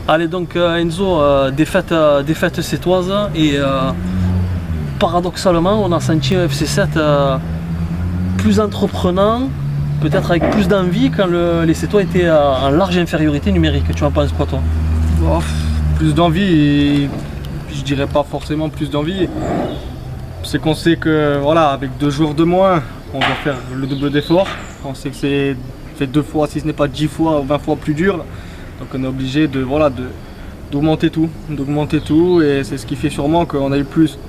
Allez donc Enzo, défaite sétoise et paradoxalement on a senti un FC7 plus entreprenant, peut-être avec plus d'envie quand les Sétois étaient en large infériorité numérique. Tu en penses quoi toi? Oh, plus d'envie, je dirais pas forcément plus d'envie. C'est qu'on sait que voilà, avec 2 joueurs de moins, on doit faire le double d'effort. On sait que c'est fait 2 fois, si ce n'est pas 10 fois ou 20 fois plus dur. Donc on est obligé de voilà d'augmenter tout et c'est ce qui fait sûrement qu'on a eu plus,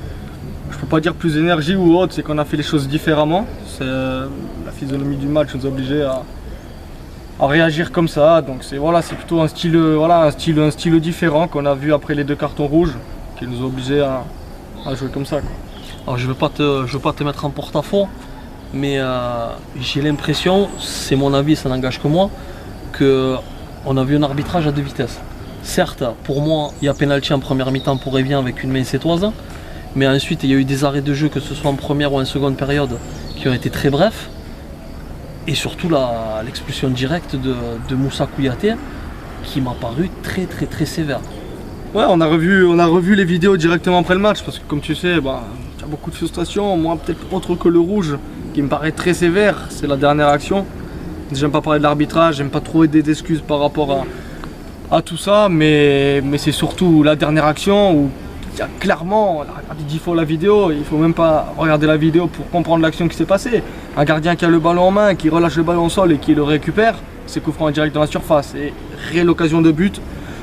je peux pas dire plus d'énergie ou autre, c'est qu'on a fait les choses différemment. La physionomie du match nous a obligés à réagir comme ça. Donc c'est voilà, c'est plutôt un style différent qu'on a vu après les 2 cartons rouges qui nous a obligés à jouer comme ça, quoi. Alors je veux pas te mettre en porte-à-faux, mais j'ai l'impression, c'est mon avis, ça n'engage que moi, qu'on a vu un arbitrage à 2 vitesses. Certes, pour moi, il y a pénalty en première mi-temps pour Evian avec une main sétoise, mais ensuite il y a eu des arrêts de jeu, que ce soit en première ou en seconde période, qui ont été très brefs, et surtout l'expulsion directe de Moussa Kouyaté, qui m'a paru très sévère. Ouais, on a revu les vidéos directement après le match, parce que comme tu sais, il y a beaucoup de frustration. Moi, peut-être autre que le rouge, qui me paraît très sévère, c'est la dernière action. J'aime pas parler de l'arbitrage, j'aime pas trouver des excuses par rapport à tout ça, mais c'est surtout la dernière action où il y a clairement, on a regardé 10 fois la vidéo, il faut même pas regarder la vidéo pour comprendre l'action qui s'est passée. Un gardien qui a le ballon en main, qui relâche le ballon au sol et qui le récupère, c'est coup franc en direct dans la surface. Et réelle occasion de but,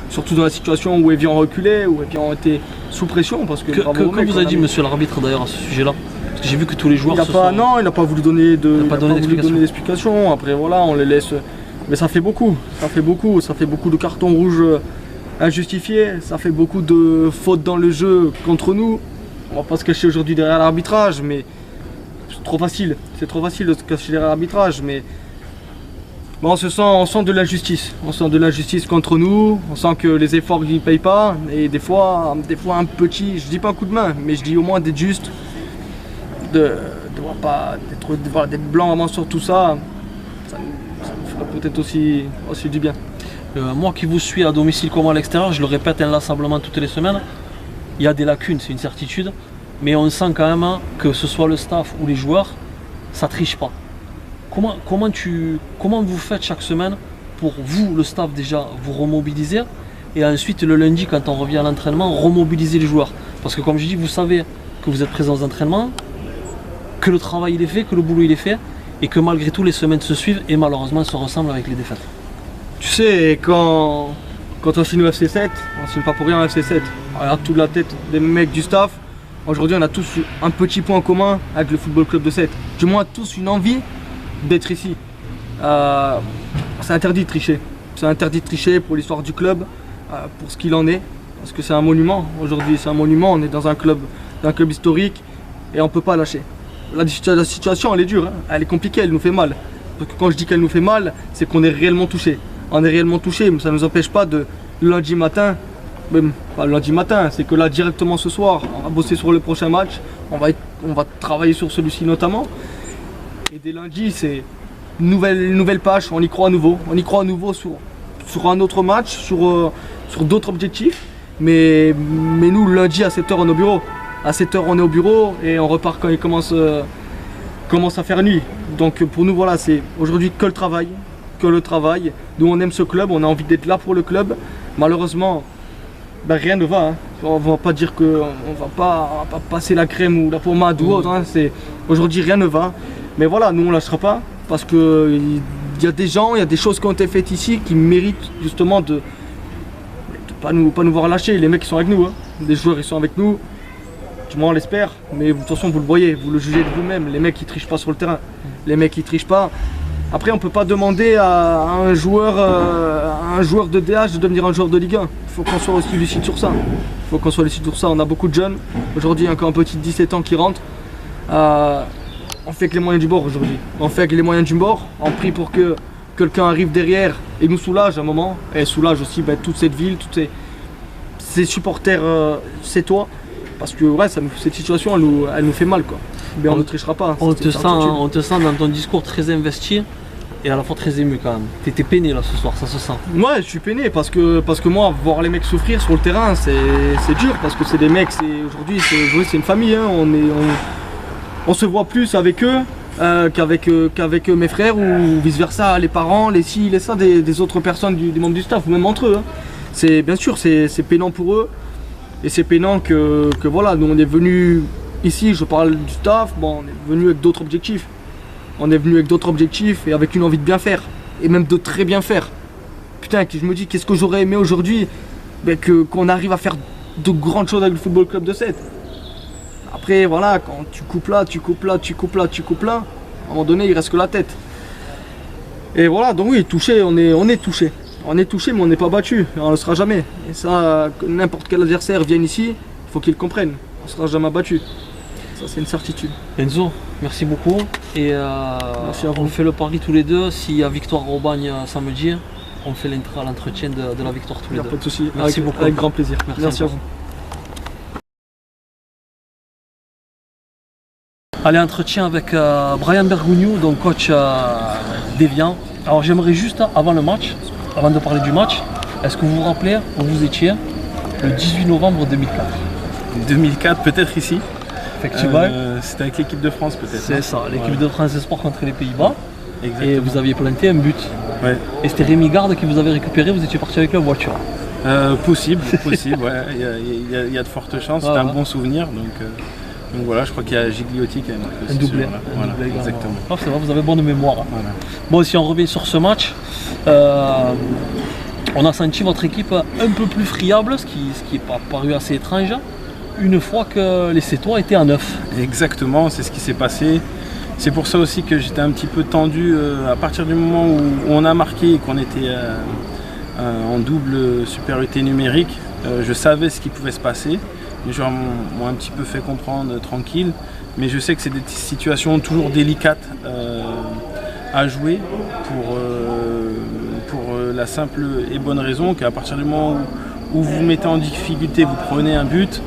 surtout dans la situation où Evian reculait, où Evian était sous pression. Parce que que vous a dit monsieur l'arbitre d'ailleurs à ce sujet-là? Parce que j'ai vu que tous les joueurs Non, il n'a pas voulu donner d'explication. Après voilà, on les laisse. Mais ça fait beaucoup de cartons rouges injustifiés, ça fait beaucoup de fautes dans le jeu contre nous. On va pas se cacher aujourd'hui derrière l'arbitrage, mais c'est trop facile de se cacher derrière l'arbitrage, mais on sent de l'injustice contre nous, on sent que les efforts ne payent pas, et des fois un petit, je dis pas un coup de main, mais je dis au moins d'être juste, d'être blanc vraiment sur tout ça, ça nous ferait peut-être aussi du bien. Moi qui vous suis à domicile comme à l'extérieur, je le répète inlassablement toutes les semaines, il y a des lacunes, c'est une certitude, mais on sent quand même que ce soit le staff ou les joueurs, ça triche pas. Comment vous faites chaque semaine pour vous, le staff déjà, vous remobiliser et ensuite le lundi quand on revient à l'entraînement, remobiliser les joueurs? Parce que comme je dis, vous savez que vous êtes présents aux entraînements, que le travail il est fait, que le boulot il est fait et que malgré tout les semaines se suivent et malheureusement se ressemblent avec les défaites. Tu sais, quand on signe au FC7, on signe pas pour rien au FC7. On regarde toute la tête des mecs du staff. Aujourd'hui, on a tous un petit point commun avec le Football Club de Sète. Du moins, tous une envie d'être ici. C'est interdit de tricher. C'est interdit de tricher pour l'histoire du club, pour ce qu'il en est. Parce que c'est un monument. Aujourd'hui, c'est un monument. On est dans un club historique et on ne peut pas lâcher. La situation, elle est dure, hein. Elle est compliquée, elle nous fait mal. Parce que quand je dis qu'elle nous fait mal, c'est qu'on est réellement touché. On est réellement touché, mais ça ne nous empêche pas de lundi matin, même pas lundi matin, c'est que là directement ce soir, on va bosser sur le prochain match, on va travailler sur celui-ci notamment. Et dès lundi, c'est une nouvelle page, on y croit à nouveau. On y croit à nouveau sur un autre match, sur d'autres objectifs. Mais nous, lundi à 7h, on est au bureau. À 7h, on est au bureau et on repart quand il commence à faire nuit. Donc pour nous, voilà, c'est aujourd'hui que le travail. Nous, on aime ce club, on a envie d'être là pour le club. Malheureusement, rien ne va. Hein. On ne va pas dire qu'on ne va pas passer la crème ou la pommade ou autre. Hein. Aujourd'hui, rien ne va. Mais voilà, nous, on ne lâchera pas parce qu'il y a des gens, il y a des choses qui ont été faites ici qui méritent justement de ne pas nous voir lâcher. Les mecs, ils sont avec nous. Hein. Les joueurs, ils sont avec nous. Du moins, on l'espère. Mais de toute façon, vous le voyez, vous le jugez de vous-même. Les mecs, ils ne trichent pas sur le terrain. Les mecs, ils ne trichent pas. Après, on ne peut pas demander à un joueur de DH de devenir un joueur de Ligue 1. Il faut qu'on soit aussi lucide sur ça. On a beaucoup de jeunes. Aujourd'hui, il y a encore un petit de 17 ans qui rentre. On fait avec les moyens du bord aujourd'hui. On prie pour que quelqu'un arrive derrière et nous soulage à un moment. Et soulage aussi toute cette ville, tous ces supporters sétois. Parce que ouais, cette situation, elle nous fait mal, quoi. Mais on ne trichera pas. On te sent dans ton discours très investi. et à la fois très ému quand même. T'étais peiné là ce soir, ça se sent. Ouais, je suis peiné parce que moi, voir les mecs souffrir sur le terrain, c'est dur parce que c'est des mecs, aujourd'hui, c'est une famille. Hein, on se voit plus avec eux qu'avec mes frères ou vice versa, les parents, les ci, les ça, des autres personnes, des membres du staff ou même entre eux. Hein. Bien sûr, c'est peinant pour eux et c'est peinant que voilà, nous on est venus ici, je parle du staff, bon, on est venus avec d'autres objectifs. On est venu avec d'autres objectifs et avec une envie de bien faire et même de très bien faire. Putain, je me dis qu'est-ce que j'aurais aimé aujourd'hui qu'on arrive à faire de grandes choses avec le Football Club de Sète. Après voilà, quand tu coupes là, tu coupes là, tu coupes là, tu coupes là, à un moment donné il reste que la tête. Et voilà, donc oui, touché, on est touché. On est touché mais on n'est pas battu, on ne le sera jamais. Et ça, n'importe quel adversaire vienne ici, il faut qu'il le comprenne. On ne sera jamais battu. Ça c'est une certitude. Enzo, merci beaucoup. Et merci à vous. On fait le pari tous les deux. S'il y a victoire à Aubagne samedi, on fait l'entretien de la victoire tous les deux. Pas de souci. Merci beaucoup. Avec grand plaisir. Merci à vous. Allez, entretien avec Brian Bergogneau, donc coach d'Évian. Alors j'aimerais juste, avant le match, avant de parler du match, est-ce que vous vous rappelez où vous étiez le 18 novembre 2004 2004, peut-être ici. Effectivement. C'était avec l'équipe de France peut-être. C'est ça, l'équipe de France Espoir contre les Pays-Bas. Exactement. Et vous aviez planté un but. Ouais. Et c'était Rémi Garde qui vous avait récupéré, vous étiez parti avec la voiture. Possible, ouais. Il y a de fortes chances, c'est un bon souvenir. Donc voilà, je crois qu'il y a Gigliotti qui a marqué un doublé. Voilà, exactement. Oh, c'est vrai, vous avez bonne mémoire. Voilà. Bon, si on revient sur ce match, on a senti votre équipe un peu plus friable, ce qui est paru assez étrange, une fois que les Sétois étaient à 9. Exactement, c'est ce qui s'est passé. C'est pour ça aussi que j'étais un petit peu tendu à partir du moment où on a marqué et qu'on était en double supériorité numérique. Je savais ce qui pouvait se passer. Les joueurs m'ont un petit peu fait comprendre tranquille, mais je sais que c'est des situations toujours délicates à jouer pour la simple et bonne raison qu'à partir du moment où vous vous mettez en difficulté, vous prenez un but,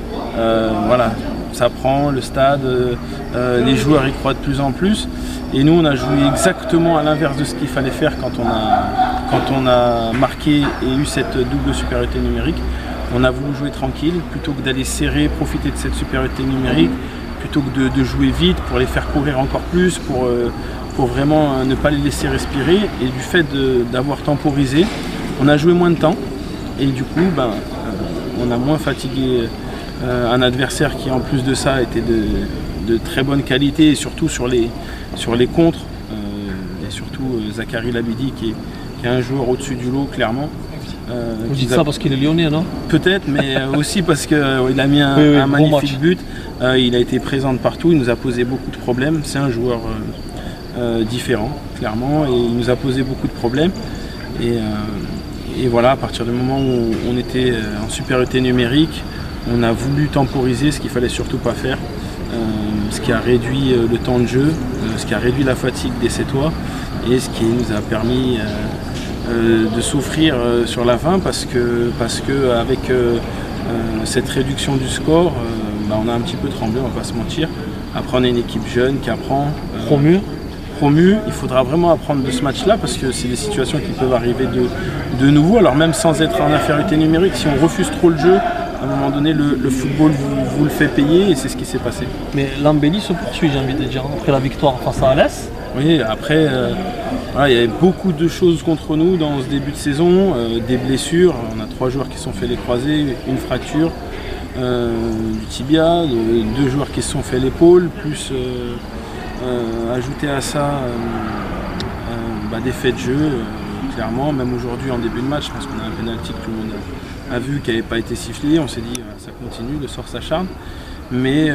voilà, ça prend le stade, les joueurs y croient de plus en plus, et nous on a joué exactement à l'inverse de ce qu'il fallait faire quand on a marqué et eu cette double supériorité numérique. On a voulu jouer tranquille, plutôt que d'aller serrer, profiter de cette supériorité numérique, plutôt que de jouer vite pour les faire courir encore plus, pour vraiment ne pas les laisser respirer. Et du fait d'avoir temporisé, on a joué moins de temps. Et du coup, on a moins fatigué un adversaire qui, en plus de ça, était de très bonne qualité, et surtout sur les contres. Et surtout Zachary Labidi, qui est un joueur au-dessus du lot, clairement. Vous dites ça parce qu'il est lyonnais, non? Peut-être, mais aussi parce qu'il a mis un magnifique but. Il a été présent de partout, il nous a posé beaucoup de problèmes. C'est un joueur différent, clairement, et il nous a posé beaucoup de problèmes. Et voilà, à partir du moment où on était en supériorité numérique, on a voulu temporiser, ce qu'il fallait surtout pas faire, ce qui a réduit le temps de jeu, ce qui a réduit la fatigue des Sétois, et ce qui nous a permis de souffrir sur la fin parce que avec cette réduction du score, on a un petit peu tremblé, on va pas se mentir. Après on est une équipe jeune qui apprend. Promu, il faudra vraiment apprendre de ce match-là parce que c'est des situations qui peuvent arriver de nouveau. Alors même sans être en infériorité numérique, si on refuse trop le jeu, à un moment donné le football vous le fait payer et c'est ce qui s'est passé. Mais l'embellie se poursuit, j'ai envie de dire, après la victoire face à Alès. Oui, après, il y avait beaucoup de choses contre nous dans ce début de saison, des blessures. On a 3 joueurs qui se sont fait les croisés, une fracture du tibia, 2 joueurs qui se sont fait l'épaule, plus ajouter à ça des faits de jeu, clairement. Même aujourd'hui, en début de match, je pense qu'on a un penalty que tout le monde a vu qui n'avait pas été sifflé. On s'est dit, ça continue, le sort s'acharne. Mais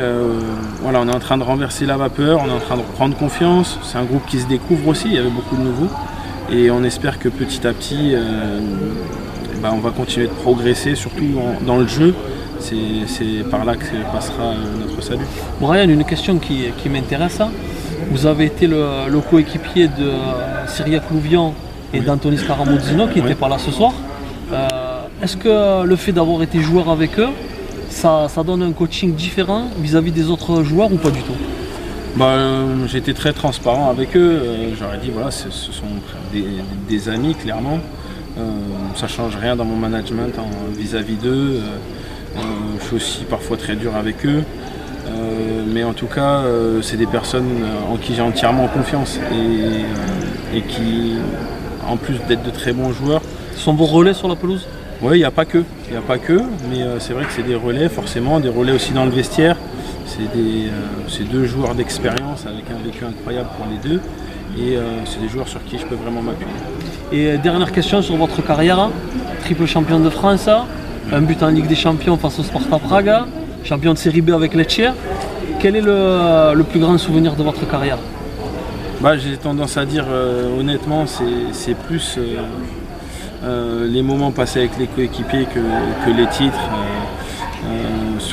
voilà, on est en train de renverser la vapeur, on est en train de reprendre confiance. C'est un groupe qui se découvre aussi, il y avait beaucoup de nouveaux. Et on espère que petit à petit, on va continuer de progresser, surtout dans le jeu. C'est par là que passera notre salut. Brian, une question qui m'intéresse. Vous avez été le coéquipier de Cyriac Louvian et d'Anthony Scaramuzzino qui n'était pas là ce soir. Est-ce que le fait d'avoir été joueur avec eux, ça donne un coaching différent vis-à-vis des autres joueurs ou pas du tout? J'étais très transparent avec eux. J'aurais dit voilà, ce sont des amis clairement. Ça ne change rien dans mon management vis-à-vis d'eux. Je suis aussi parfois très dur avec eux. Mais en tout cas, c'est des personnes en qui j'ai entièrement confiance et qui, en plus d'être de très bons joueurs, sont vos relais sur la pelouse? Oui, il n'y a pas que, mais c'est vrai que c'est des relais forcément, des relais aussi dans le vestiaire. C'est deux joueurs d'expérience avec un vécu incroyable pour les deux et c'est des joueurs sur qui je peux vraiment m'appuyer. Et dernière question sur votre carrière, triple champion de France, un but en Ligue des Champions face au Sparta Prague, champion de Série B avec Lecce. Quel est le plus grand souvenir de votre carrière? J'ai tendance à dire honnêtement, c'est plus les moments passés avec les coéquipiers que les titres.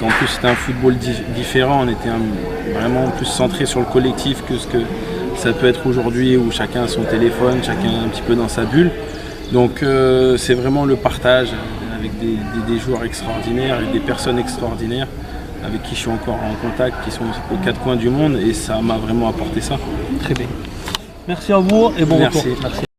En plus c'était un football différent, on était vraiment plus centré sur le collectif que ce que ça peut être aujourd'hui où chacun a son téléphone, chacun un petit peu dans sa bulle. Donc c'est vraiment le partage avec des joueurs extraordinaires et des personnes extraordinaires avec qui je suis encore en contact, qui sont aux quatre coins du monde et ça m'a vraiment apporté ça. Très bien. Merci à vous et bon retour. Merci.